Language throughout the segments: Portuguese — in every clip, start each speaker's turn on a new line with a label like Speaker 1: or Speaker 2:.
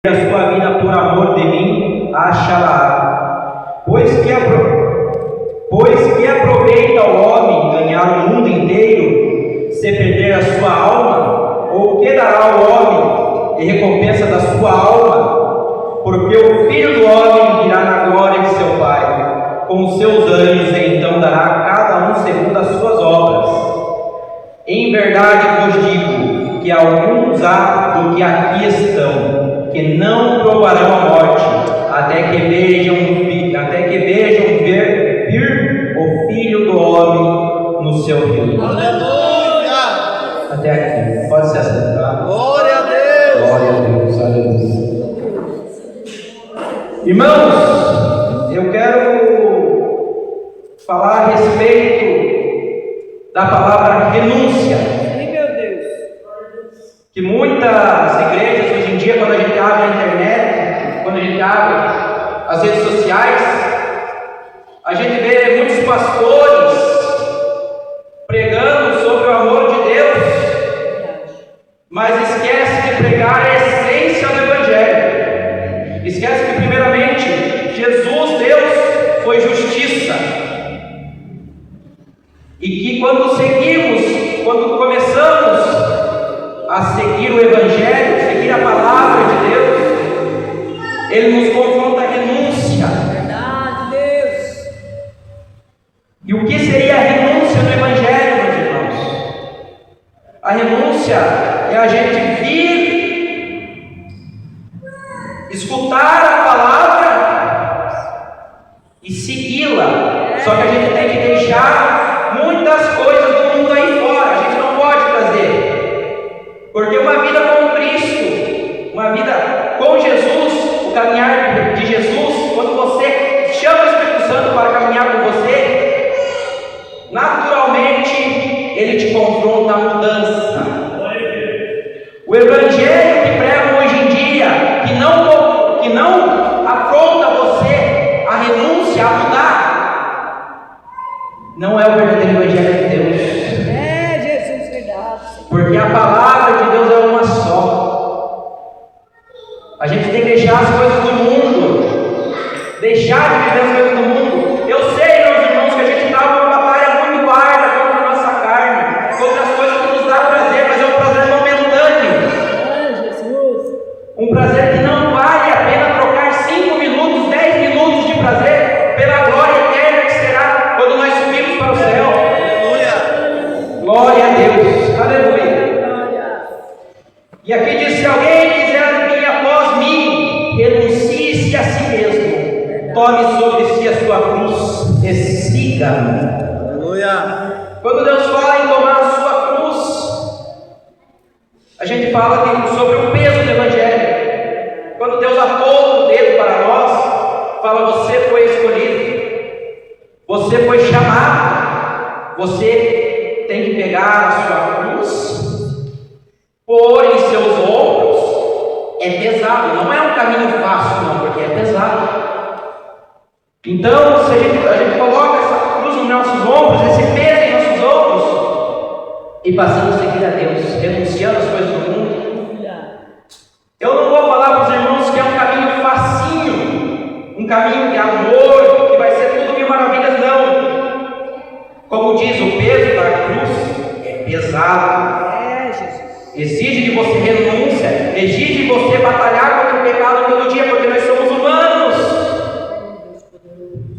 Speaker 1: a sua vida por amor de mim, achará. Pois que aproveita o homem ganhar o mundo inteiro, se perder a sua alma? Ou que dará o homem em recompensa da sua alma? Porque o Filho do Homem virá na glória de seu Pai, com os seus anjos, e então dará a cada um segundo as suas obras. Em verdade vos digo que alguns há do que aqui estão, que não provarão a morte, até que vejam vir o Filho do Homem no seu reino.
Speaker 2: Aleluia!
Speaker 1: Até aqui. Pode se assentar.
Speaker 2: Glória a Deus!
Speaker 1: Glória a Deus. Aleluia. Irmãos, eu quero falar a respeito da palavra renúncia.
Speaker 3: Meu Deus.
Speaker 1: Que muitas igrejas hoje em dia, quando a gente abre a internet, quando a gente abre as redes sociais, a gente vê muitos pastores pregando sobre o amor de Deus, mas esquece de pregar a essência do Evangelho. Esquece que primeiramente Jesus, Deus, foi justiça, e que quando começamos a seguir o Evangelho, seguir a palavra de Deus, Ele nos confronta a renúncia.
Speaker 3: Verdade, Deus.
Speaker 1: E o que seria a renúncia no Evangelho, meus irmãos? A renúncia é a gente vir, escutar a palavra e segui-la. Só que a gente tem que deixar muitas coisas do mundo aí fora, a gente não pode trazer. Porque uma vida com Cristo, uma vida com Jesus, o caminhar de Jesus, quando você chama o Espírito Santo para caminhar com você, naturalmente ele te confronta a mudança. O Evangelho que pregam hoje em dia, que não afronta você a renúncia, a mudar, não é o verdadeiro Evangelho de Deus.
Speaker 3: É, Jesus, verdade.
Speaker 1: Porque a palavra de Deus é uma só. A gente tem que deixar as coisas do mundo, deixar de viver as coisas do mundo. Eu sei, meus irmãos, que a gente está numa batalha muito árdua contra a nossa carne, contra as coisas que nos dá prazer, mas é um prazer momentâneo.
Speaker 3: É, Jesus.
Speaker 1: Um prazer que não vale a pena trocar 5 minutos, 10 minutos de prazer pela glória eterna que será quando nós subirmos para o céu.
Speaker 2: Aleluia!
Speaker 1: Glória a Deus. Aleluia.
Speaker 3: Glória.
Speaker 1: E aqui diz: se alguém quiser vir após mim, renuncie-se a si mesmo, tome sobre si a sua cruz e siga-me.
Speaker 2: Aleluia!
Speaker 1: Quando Deus fala em tomar a sua cruz, a gente fala sobre o peso do Evangelho. Quando Deus aponta o dedo para nós, fala: você foi escolhido, você foi chamado, você tem que pegar a sua cruz, pôr em seus ombros. É pesado, não é um caminho fácil, não, porque é pesado. Então, se a gente coloca essa cruz nos nossos ombros, esse peso em nossos ombros, e passamos a seguir a Deus, renunciando às coisas do mundo. Eu não vou falar para os irmãos que é um caminho facinho, um caminho de amor, que vai ser tudo mil maravilhas, não. Como diz, o peso da cruz é pesado.
Speaker 3: É, Jesus.
Speaker 1: Exige de você renúncia, exige de você batalhar contra o pecado todo dia, porque nós somos humanos.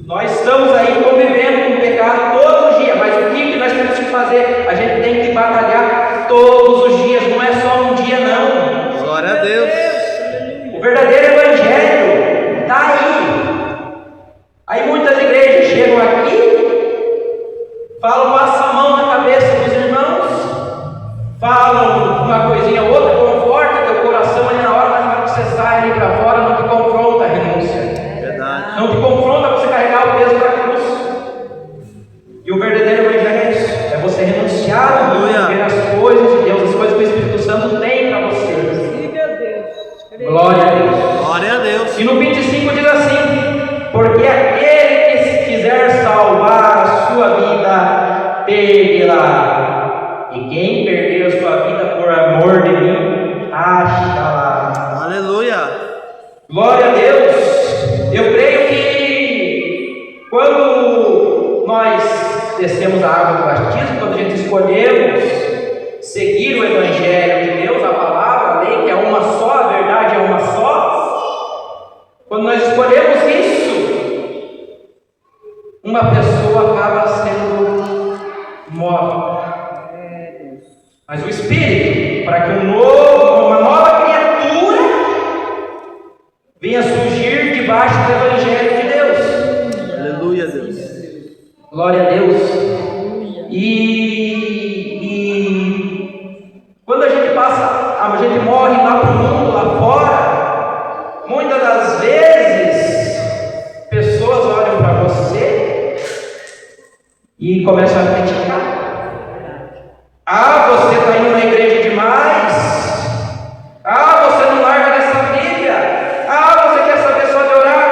Speaker 1: Nós estamos aí convivendo com o pecado todos os dias, mas o que nós temos que fazer? A gente tem que batalhar todos os dias, não é só um dia, não.
Speaker 2: Glória a Deus!
Speaker 1: O verdadeiro Evangelho está aí. Aí muitas igrejas chegam aqui, falam, passa a mão na cabeça dos irmãos, falam uma coisinha ou outra, conforta teu coração ali na hora, mas na hora que você sai ali para fora, não te confronta a renúncia.
Speaker 2: Verdade!
Speaker 1: Não te confronta você carregar o peso da cruz. E o verdadeiro Evangelho é isso: é você renunciar a viver as coisas de Deus, as coisas que o Espírito Santo tem para você.
Speaker 3: Sim, meu Deus.
Speaker 1: Glória a Deus.
Speaker 2: Glória a Deus!
Speaker 1: E no 25 diz assim: porque aquele que quiser salvar a sua vida, perderá. E quem perder a sua vida por amor de mim, achará.
Speaker 2: Aleluia!
Speaker 1: Glória a Deus. Eu creio que quando nós descemos a água do batismo, quando a gente escolhemos seguir o Evangelho de Deus, a palavra, a lei, que é uma só, a verdade é uma só, quando nós escolhemos isso, uma pessoa acaba sendo morta. Mas o Espírito, para que uma nova criatura venha surgir debaixo do Evangelho de Deus.
Speaker 2: Aleluia, Deus.
Speaker 1: Glória a Deus. E quando a gente morre lá para o mundo, lá fora, muitas das vezes, pessoas olham para você e começam a criticar. Ah, você está indo na igreja demais. Ah, você não larga dessa Bíblia. Ah, você quer saber só de orar.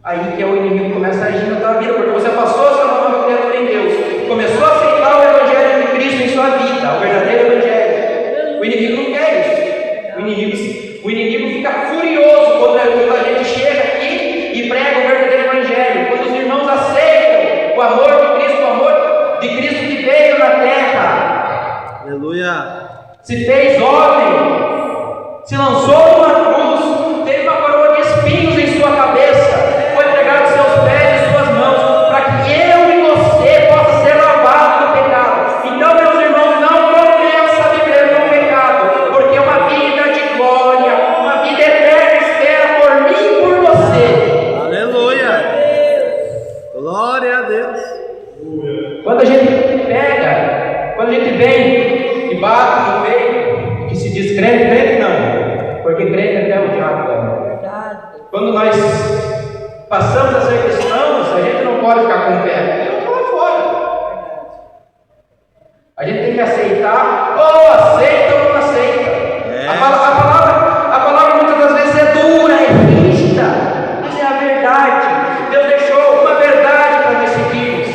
Speaker 1: Aí que o inimigo começa a agir na tua vida, porque você passou a ser uma nova criatura em Deus, começou a aceitar o Evangelho de Cristo em sua vida, o verdadeiro Evangelho. O inimigo não quer isso. O inimigo fica furioso quando a gente chega aqui e prega o verdadeiro Evangelho, quando os irmãos aceitam o amor de Cristo, o amor de Cristo que veio na terra.
Speaker 2: Aleluia.
Speaker 1: Se fez homem, se lançou numa cruz, teve uma coroa de espinhos em sua cabeça, foi pregado seus pés e suas mãos, para que eu e você possa ser lavado do pecado. Então, meus irmãos, não começa a viver no pecado, porque uma vida de glória, uma vida eterna espera por mim e por você.
Speaker 2: Aleluia. Glória a Deus.
Speaker 1: Quando a gente vem e bate no peito, que se diz crente não, porque crente até o diabo é. Quando nós passamos a ser cristãos, a gente não pode ficar com o pé, eu estou lá fora. A gente tem que aceitar, ou aceita ou não aceita. A palavra muitas das vezes é dura, é rígida, mas é a verdade. Deus deixou uma verdade para nós seguirmos.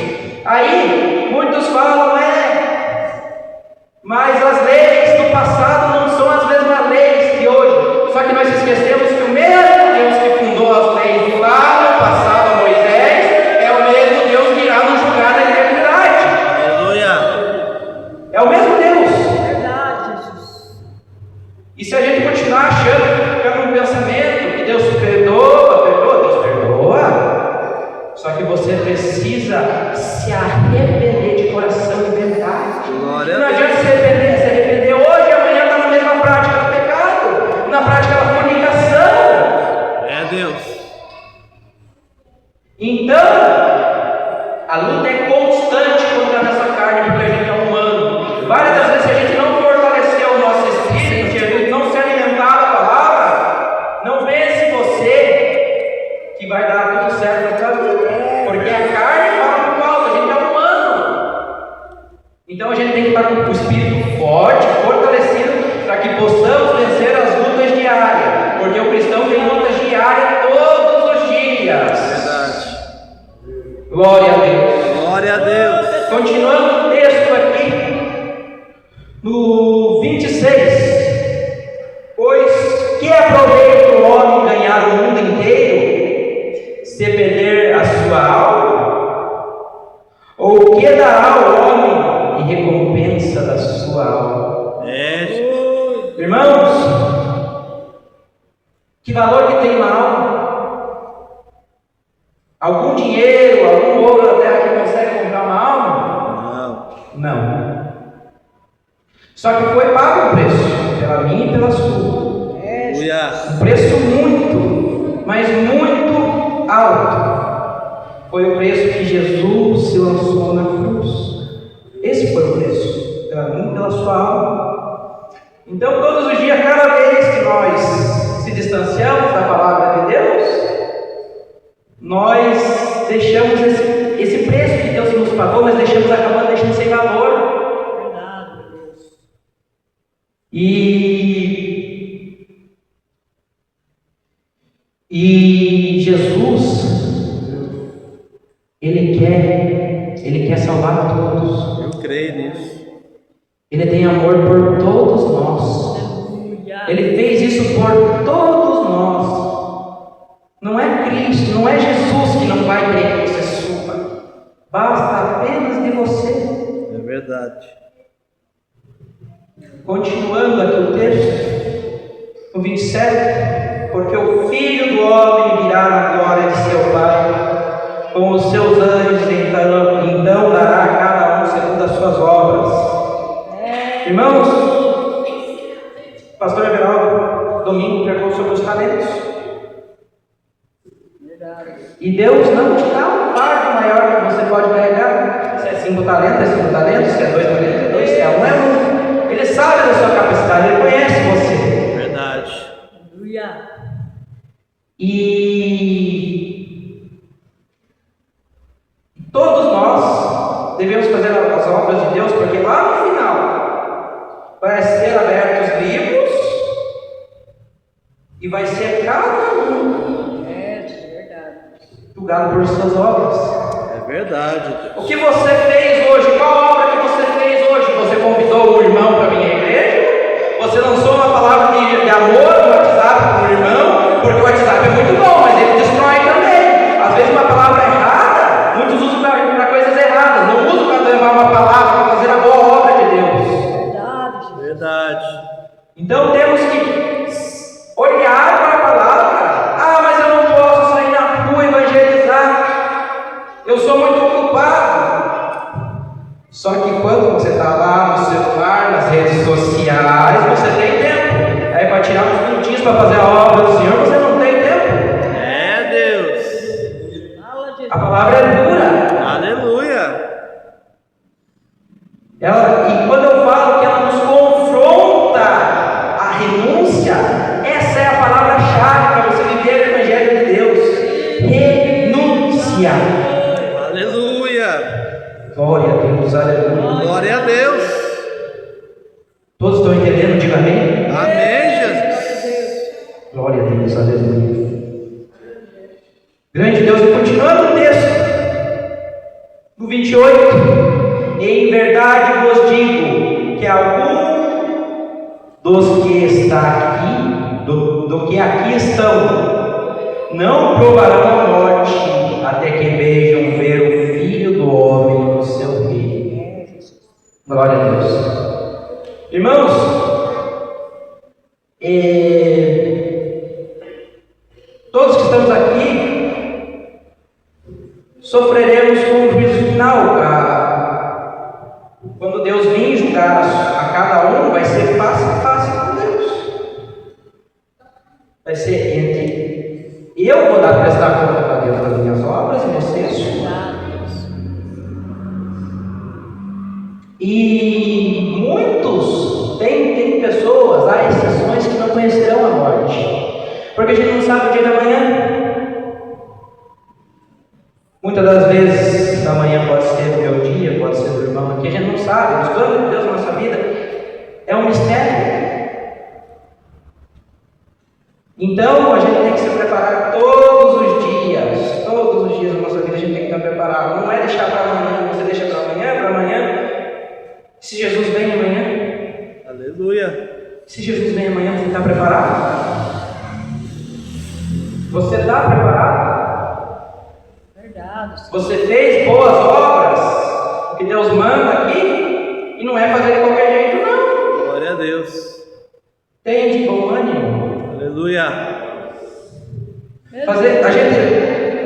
Speaker 1: Aí, muitos falam, mas as leis do passado não são as mesmas leis de hoje. Só que nós esquecemos que o mesmo Deus que fundou as leis lá no passado a Moisés é o mesmo Deus que irá nos julgar na eternidade.
Speaker 2: Aleluia.
Speaker 1: É o mesmo Deus.
Speaker 3: Verdade, Jesus.
Speaker 1: E se a gente continuar achando, ficando no pensamento que Deus perdoa, Deus perdoa, só que você precisa se arrepender de coração e verdade.
Speaker 2: Glória
Speaker 1: Não
Speaker 2: a
Speaker 1: adianta se arrepender hoje e amanhã está na mesma prática do pecado, na prática da fornicação.
Speaker 2: É Deus.
Speaker 1: Então, a luta é constante contra a nossa carne, porque a gente é humano. Várias das vezes, se a gente não fortalecer o nosso espírito, se a gente não se alimentar da palavra, não pense você que vai dar tudo certo na sua vida. Porque a carne fala por alto, a gente é humano. Então a gente tem que estar com o espírito forte, fortalecido, para que possamos vencer as lutas diárias. Porque o cristão tem lutas diárias todos os dias.
Speaker 2: Verdade.
Speaker 1: Glória a Deus.
Speaker 2: Glória a Deus.
Speaker 1: Continuando o texto aqui, no 26. Pois que aproveita o homem ganhar o mundo inteiro, se perder a sua alma? Ou que dará ao homem em recompensa da sua alma? Irmãos, que valor que tem uma alma? Algum dinheiro, algum ouro da terra que consegue comprar uma alma? Não. Só que foi pago o preço, pela minha e pela sua. Um preço muito, mas muito alto. Foi o preço que Jesus se lançou na cruz. Esse foi o preço, pela minha e pela sua alma. Então, todos os dias, cada vez que nós se distanciamos da palavra de Deus, nós deixamos esse preço que Deus nos pagou, nós acabando deixando sem valor.
Speaker 3: Verdade, Deus.
Speaker 1: E Jesus, Ele quer salvar todos.
Speaker 2: Eu creio nisso.
Speaker 1: Ele tem amor por todos nós. Ele fez isso por todos nós. Cristo, não é Jesus que não vai querer que você suba. Basta apenas de você.
Speaker 2: É verdade.
Speaker 1: Continuando aqui o texto, no 27, porque o Filho do Homem virá na glória de seu Pai, com os seus anjos, então dará a cada um segundo as suas obras. Irmãos, o pastor Everaldo, domingo, pregou sobre os talentos. E Deus não te dá um fardo maior que você pode carregar. Se é 5 talentos, é 5 talentos, se é 2 talentos, é 2, se é 1, é 1. Ele sabe da sua capacidade, Ele conhece você.
Speaker 2: Verdade.
Speaker 3: Aleluia.
Speaker 1: E todos nós devemos fazer as obras de Deus, porque lá no final vai ser abertos os livros e vai ser cada um julgado por suas obras.
Speaker 2: É verdade.
Speaker 1: O que você fez hoje? Qual obra que você fez hoje? Você convidou um irmão para vir à igreja? Você lançou uma palavra de amor no WhatsApp para o irmão? Porque o WhatsApp é muito bom, mas ele destrói também. Às vezes uma palavra errada, muitos usam para coisas erradas. Não usam para levar uma palavra, para fazer a boa obra de Deus.
Speaker 2: Verdade.
Speaker 1: Então temos que olhar para a palavra. Ah, mas eu não posso sair na rua evangelizar. Eu sou muito ocupado. Só que quando você está lá no celular, nas redes sociais, você tem tempo. Aí para tirar uns minutinhos para fazer a obra do Senhor, você não tem tempo.
Speaker 2: É Deus.
Speaker 1: A palavra é dura.
Speaker 2: Aleluia.
Speaker 1: E quando eu falo que ela nos confronta a renúncia, essa é a palavra-chave para você viver o Evangelho de Deus. Renúncia.
Speaker 2: Aleluia.
Speaker 1: Glória a Deus, aleluia.
Speaker 2: Glória a Deus.
Speaker 1: Todos estão entendendo? Diga amém.
Speaker 2: Amém, Jesus.
Speaker 1: Glória a Deus, aleluia. Grande Deus, continuando o texto, no 28, em verdade vos digo que algum dos que está aqui, do que aqui estão, não provarão a morte até que vejam ver o Filho do Homem no seu reino. Glória a Deus. Irmãos, todos que estamos aqui sofreremos com o juízo final. Quando Deus vir julgar a cada um, vai ser face a face com Deus. Vai ser entre eu vou prestar conta para Deus das minhas obras e vocês. E muitos tem pessoas, há exceções que não conhecerão a morte, porque a gente não sabe o dia da manhã. Muitas das vezes, amanhã pode ser o meu dia, pode ser do irmão aqui, a gente não sabe. Os planos de Deus na nossa vida é um mistério. Então, a gente tem que se preparar todos os dias da nossa vida, a gente tem que estar preparado. Não é deixar para amanhã, você deixa para amanhã. Se Jesus vem amanhã,
Speaker 2: Aleluia.
Speaker 1: Se Jesus vem amanhã, você está preparado? Você está preparado?
Speaker 3: Verdade.
Speaker 1: Você fez boas obras? O que Deus manda aqui? E não é fazer de qualquer jeito, não.
Speaker 2: Glória a Deus.
Speaker 1: Tem de bom ânimo.
Speaker 2: Aleluia.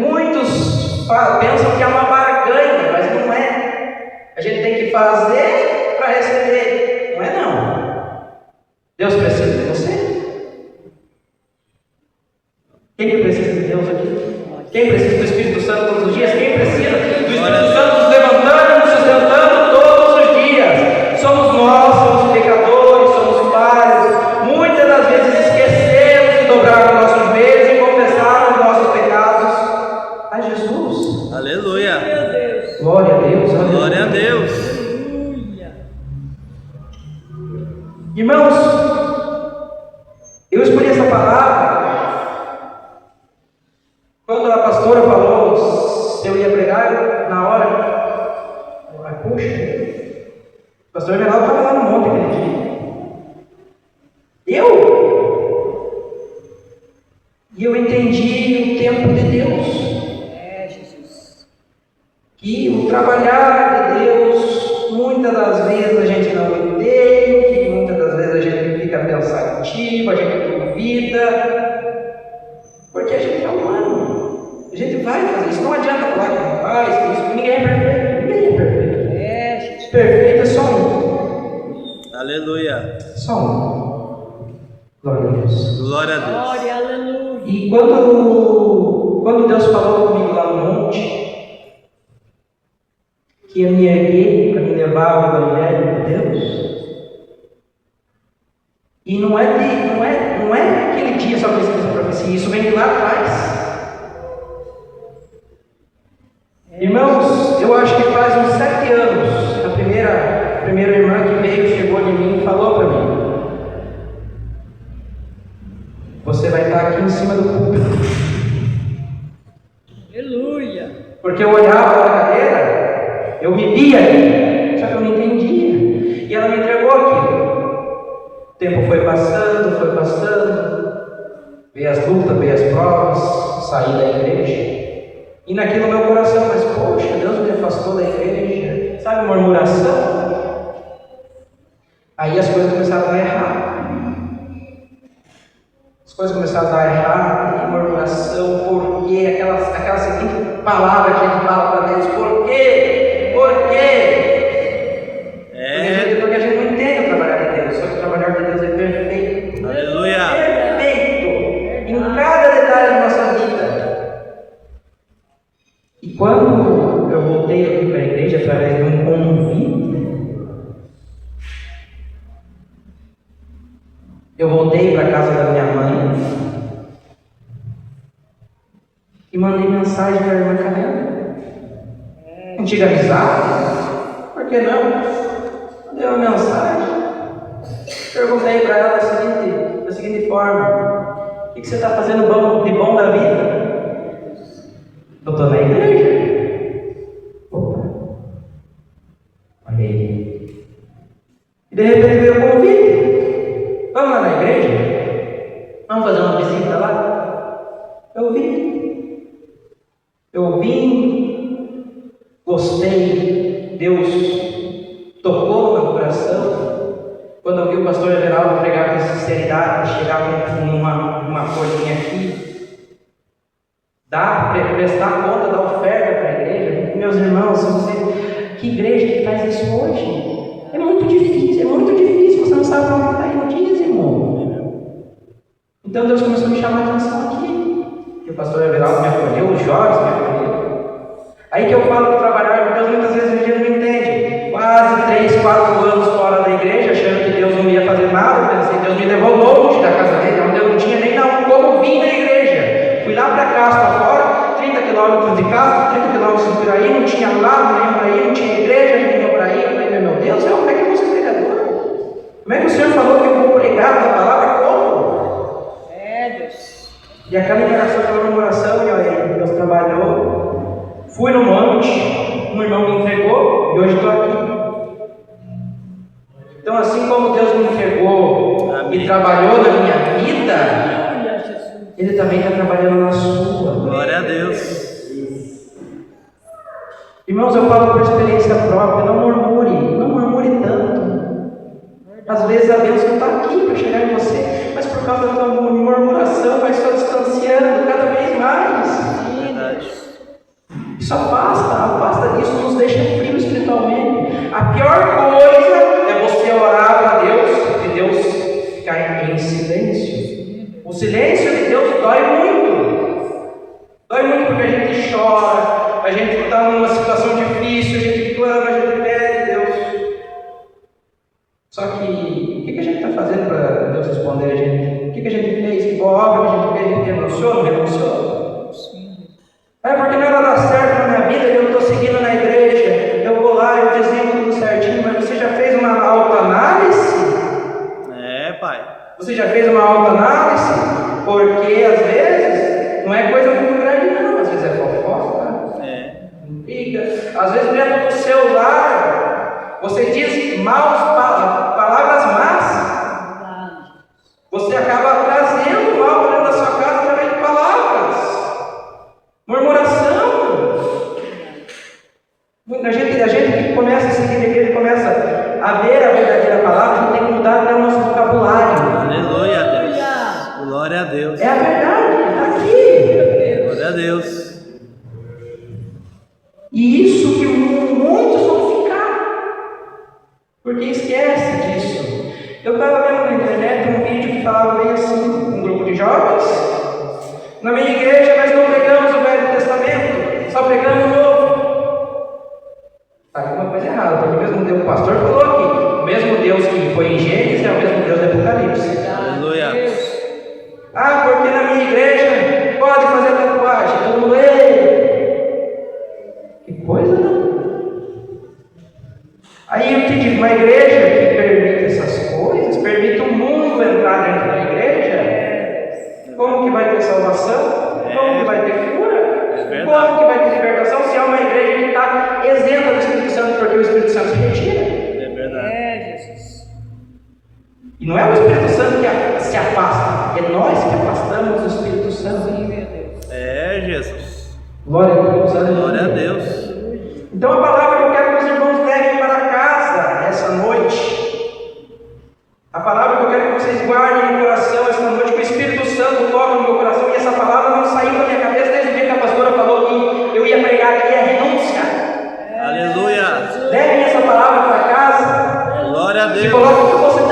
Speaker 1: Muitos pensam que é uma barganha, mas não é. A gente tem que fazer para receber. Não é não. Deus precisa de você? Quem que precisa de Deus aqui? Quem precisa do Espírito Santo todos os dias? Quem precisa do Espírito Santo nos levantando e nos sustentando todos os dias? Somos nós, somos pecadores, somos falhos. Muitas das vezes esquecemos de dobrar os nossos joelhos e confessar os nossos pecados a Jesus.
Speaker 2: Aleluia.
Speaker 1: Glória a Deus. Aleluia.
Speaker 2: Glória a Deus.
Speaker 1: Irmãos, eu escolhi essa palavra quando a pastora falou se eu ia pregar na hora. Puxa, o pastor Everaldo estava lá no monte aquele dia. E eu entendi o tempo de Deus.
Speaker 3: Jesus.
Speaker 1: Que o trabalhar de Deus, muitas das vezes a gente não entende, muitas das vezes a gente fica pensativo, a gente duvida, porque a gente é humano. A gente vai fazer isso. Não adianta falar que não faz, que isso, ninguém é perfeito. Ninguém é perfeito.
Speaker 3: Jesus.
Speaker 1: Perfeito é só um.
Speaker 2: Aleluia.
Speaker 1: Só um. Glória a Deus.
Speaker 2: Glória a Deus.
Speaker 3: Glória, aleluia.
Speaker 1: E quando Deus falou comigo lá no monte, que ia me erguer para me levar ao Evangelho de Deus, e não é aquele dia só que eu esqueci essa profecia, isso vem de lá atrás. Irmãos, eu acho que faz uns 7 anos, a primeira irmã que veio, chegou de mim e falou para mim: você vai estar aqui em cima do púlpito.
Speaker 3: Aleluia.
Speaker 1: Porque eu olhava para a cadeira, eu me via ali, só que eu não entendia. E ela me entregou aquilo. O tempo foi passando, veio as lutas, veio as provas, saí da igreja. E naquilo meu coração, mas poxa, Deus me afastou da igreja, sabe, murmuração. Aí as coisas começaram a dar errado. As coisas começaram a dar errado, murmuração, por quê? Aquela seguinte palavra que a gente fala para Deus: por quê? Por quê? Porque a gente não entende o trabalhar de Deus, só que o trabalhar de Deus é perfeito.
Speaker 2: Aleluia.
Speaker 1: Perfeito em cada detalhe da nossa vida. E quando eu voltei aqui para a igreja através de um convite, eu voltei para a casa da minha mãe e mandei mensagem para a irmã Canela. Antiga amizade, por que não? Mandei uma mensagem. Perguntei para ela da seguinte forma: o que você está fazendo de bom da vida? Eu estou na igreja. Opa, olha aí. E de repente veio o convite: vamos lá na igreja? Vamos fazer uma visita lá? Eu vim, gostei, Deus tocou no meu coração. Quando eu vi o pastor Everaldo pregar com sinceridade, chegar com uma folhinha aqui, prestar conta da oferta para a igreja. Meus irmãos, que igreja que faz isso hoje? É muito difícil, você não sabe para onde está indo o dízimo. Então Deus começou a me chamar a atenção aqui. E o pastor Everaldo me acolheu, os jovens me acolheram. Aí que eu falo que trabalhar com Deus, muitas vezes a gente não entende. Quase 3, 4 anos fora da igreja, achando que Deus não ia fazer nada. Eu pensei, Deus me levou longe da casa dele, onde eu não tinha nem como vir na igreja. Fui lá para casa, para fora, 30 quilômetros de casa, 30 quilômetros de Piraí, não tinha lado nenhum para ir, não tinha igreja nenhuma para ir. Eu falei, meu Deus, como é que eu vou ser pregador? Como é que o Senhor falou que eu vou pregar a palavra? Como?
Speaker 3: Deus.
Speaker 1: E aquela interação, aquela murmuração, e olha, Deus trabalhou. Fui no monte, um irmão me entregou e hoje estou aqui. Então, assim como Deus me entregou e trabalhou na minha vida, Ele também está trabalhando na sua.
Speaker 2: Glória a Deus.
Speaker 1: Irmãos, eu falo por experiência própria, não murmure tanto. Às vezes a bênção está aqui para chegar em você, mas por causa da murmuração vai só distanciando cada vez mais.
Speaker 2: Verdade.
Speaker 1: Isso afasta disso, nos deixa frio espiritualmente. A pior coisa é você orar para Deus e Deus ficar em silêncio. O silêncio de Deus dói muito. Dói muito porque a gente chora, a gente está numa situação difícil, a gente clama, a gente pede Deus. Só que o que a gente está fazendo para Deus responder a gente? O que a gente fez? Que boa obra que a gente fez? A gente renunciou, não renunciou? É porque não era dar certo na minha vida, eu estou seguindo na igreja, eu vou lá, eu dizendo tudo certinho, mas você já fez uma autoanálise?
Speaker 2: Pai.
Speaker 1: Você já fez uma autoanálise? Porque às vezes não é coisa muito grande não, às vezes é fofoca, intriga, às vezes dentro do seu lar, você diz palavras más, você acaba trazendo mal para dentro da sua casa através de palavras
Speaker 2: Glória a Deus.
Speaker 1: É a verdade, está aqui.
Speaker 2: Glória a Deus.
Speaker 1: E isso que muitos vão ficar, porque esquece disso. Eu estava vendo na internet um vídeo que falava bem assim, um grupo de jovens. Na minha igreja nós não pregamos o Velho Testamento, só pregamos o Novo. Está alguma coisa errada, porque o mesmo Deus, o pastor falou aqui, o mesmo Deus que foi em Gênesis é o mesmo Deus do Apocalipse.
Speaker 2: Aleluia.
Speaker 1: Ah, porque na minha igreja pode fazer tatuagem, eu não leio. Que coisa, não? Aí eu te digo, uma igreja que permite essas coisas, permite o mundo entrar dentro da igreja, como que vai ter salvação? Como que vai ter cura? Como que vai ter libertação se é uma igreja que está isenta do Espírito Santo, porque o Espírito Santo se retira?
Speaker 2: É verdade.
Speaker 3: Jesus.
Speaker 1: E não é o Espírito Santo que se afasta, é nós que afastamos o Espírito Santo.
Speaker 3: Sim, meu Deus.
Speaker 2: É, Jesus.
Speaker 1: Glória a Deus, aleluia.
Speaker 2: Glória a Deus.
Speaker 1: Então a palavra que eu quero que os irmãos levem para casa essa noite, a palavra que eu quero que vocês guardem no coração essa noite, que o Espírito Santo toca no meu coração, e essa palavra não saiu da minha cabeça desde o dia que a pastora falou que eu ia pregar aqui a renúncia.
Speaker 2: Aleluia.
Speaker 1: Levem essa palavra para casa.
Speaker 2: Glória a
Speaker 1: Se
Speaker 2: Deus.
Speaker 1: coloque que você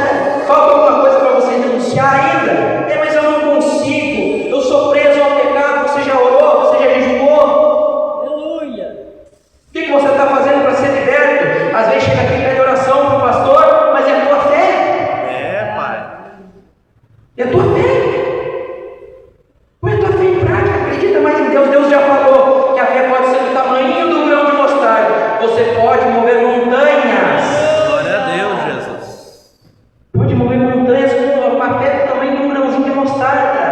Speaker 1: falta alguma coisa para você renunciar ainda. Mas eu não consigo. Eu sou preso ao pecado. Você já orou? Você já jejuou?
Speaker 3: Aleluia.
Speaker 1: O que você está fazendo para ser liberto? Às vezes chega aqui e pede oração para o pastor, mas é a tua fé.
Speaker 2: É, Pai.
Speaker 1: É a tua fé. Põe a tua fé em prática. Acredita mais em Deus. Deus já falou que a fé pode ser do tamanho do grão de mostarda. Você pode mover montanhas.
Speaker 2: Glória a Deus, Jesus.
Speaker 1: Pode mover montanhas com uma fé do tamanho de um grãozinho de mostarda.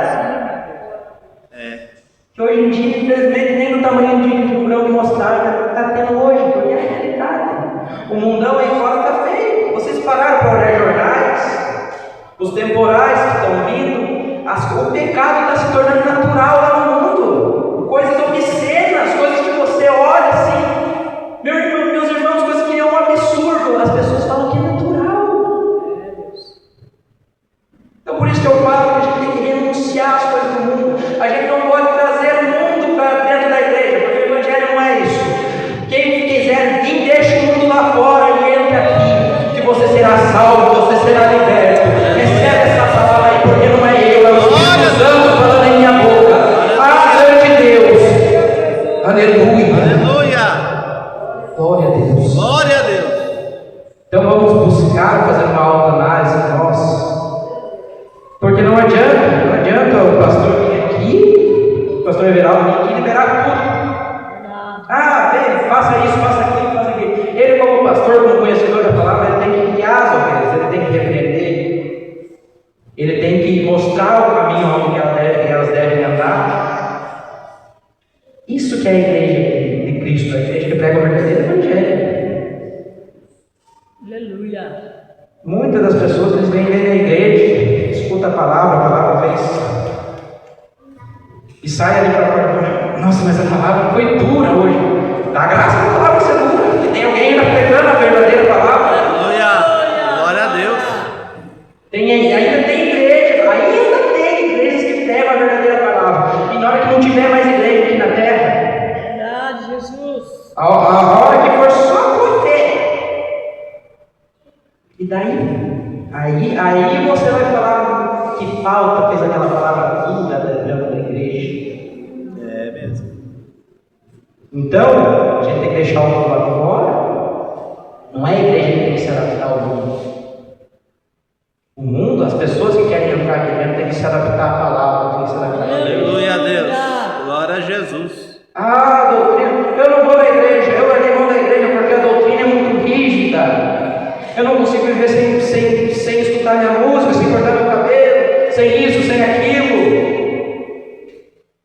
Speaker 2: É.
Speaker 1: Que hoje em dia, infelizmente, nem no tamanho de um grão de mostarda está tendo hoje, porque é a realidade. O mundão aí fora está feio. Vocês pararam para olhar jornais, os temporais que estão vindo, o pecado está se tornando natural lá no mundo. Coisas obscenas, coisas que você olha assim, meus irmãos, coisas que é um absurdo. As pessoas falam que é natural. Então por isso que eu falo que a gente tem que renunciar às coisas do mundo. A gente não pode trazer o mundo para dentro da igreja, porque o evangelho não é isso. Quem quiser vir, deixa o mundo lá fora e entra aqui, que você será salvo, você será liberto. Recebe essa palavra aí, porque não é eu, é o Espírito Santo falando em minha boca. Ah, Deus de Deus. Aleluia.
Speaker 2: Aleluia.
Speaker 1: Glória a Deus.
Speaker 2: Glória a Deus.
Speaker 1: Então vamos buscar fazer uma autoanálise em nós. Porque não adianta o pastor vir aqui, o pastor Everaldo vir aqui e liberar tudo. Ah, vem, faça isso, faça aquilo, faça aquilo. Ele, como pastor, como conhecedor da palavra, ele tem que guiar as ovelhas, ele tem que repreender, ele tem que mostrar o caminho onde elas devem andar. Isso que é a igreja de Cristo, a igreja que prega o verdadeiro evangelho.
Speaker 3: Aleluia.
Speaker 1: Muitas das pessoas eles vêm na igreja, escuta a palavra vem e sai ali para fora. Nossa, mas a palavra foi dura hoje. Dá graça a palavra ser dura, que tem alguém ainda pregando a verdadeira palavra.
Speaker 2: Aleluia. Glória a Deus.
Speaker 1: Ainda tem igrejas que pregam a verdadeira palavra. E na hora que não tiver mais igreja aqui na terra,
Speaker 3: Verdade, Jesus.
Speaker 1: a hora que for só por fé, e daí? Aí você vai falar que falta, fez aquela palavra dura dentro da igreja.
Speaker 2: É mesmo.
Speaker 1: Então, a gente tem que deixar o mundo lá fora. Não é a igreja que tem que se adaptar ao mundo. O mundo, as pessoas que querem entrar aqui dentro, tem que se adaptar à palavra, tem que se adaptar à igreja.
Speaker 2: Aleluia a Deus. Glória a Jesus.
Speaker 1: Ah, doutrina, eu não vou na igreja, eu larguei mão da igreja porque a doutrina é muito rígida. Eu não consigo viver sem escutar minha música, sem cortar meu cabelo, sem isso, sem aquilo.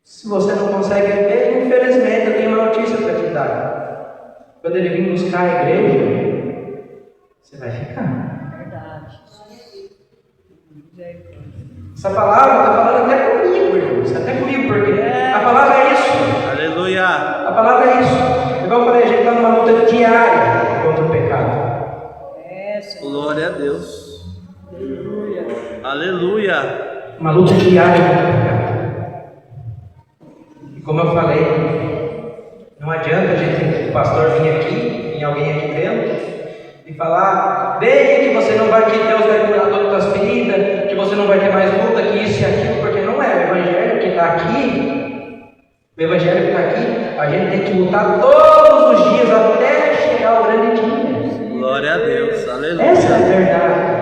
Speaker 1: Se você não consegue viver, infelizmente, eu tenho uma notícia para te dar. Quando ele vir buscar a igreja, você vai ficar.
Speaker 3: Verdade.
Speaker 1: Essa palavra está falando até comigo, irmãos. Até comigo, porque a palavra é isso.
Speaker 2: Aleluia.
Speaker 1: A palavra é isso. Igual eu falei, a gente está numa luta diária contra o pecado.
Speaker 3: É, Senhor.
Speaker 2: Glória a Deus.
Speaker 3: Aleluia.
Speaker 2: Aleluia.
Speaker 1: uma luta diária contra o pecado. E como eu falei, não adianta o pastor vir aqui, vir alguém aqui dentro, e falar: venha que você não vai, que Deus vai curar todas as tuas feridas, que você não vai ter mais luta, que isso e aquilo, porque não é. O Evangelho que está aqui, o Evangelho que está aqui, a gente tem que lutar todos os dias até chegar ao grande dia.
Speaker 2: Glória a Deus. Aleluia.
Speaker 1: Essa é a verdade.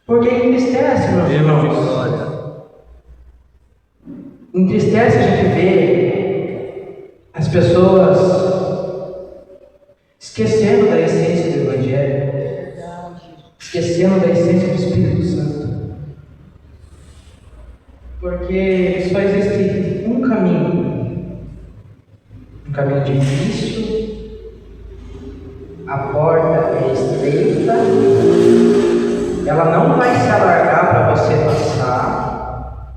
Speaker 1: Porque entristece, meus irmãos.
Speaker 2: Glória.
Speaker 1: Entristece a gente ver as pessoas esquecendo da essência do Evangelho, esquecendo da essência do Espírito Santo. Porque só existe um caminho difícil, a porta é estreita, ela não vai se alargar para você passar.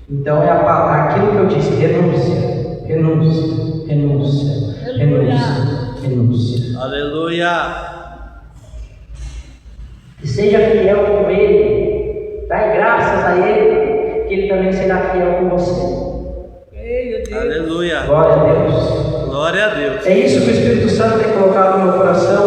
Speaker 1: Então é aquilo que eu disse: renúncia, renúncia, renúncia, renúncia, renúncia.
Speaker 2: Aleluia.
Speaker 1: E seja fiel com Ele, dai graças a Ele, que Ele também será fiel com você.
Speaker 2: Aleluia.
Speaker 1: Glória a Deus.
Speaker 2: Glória a Deus.
Speaker 1: É isso que o Espírito Santo tem colocado no meu coração.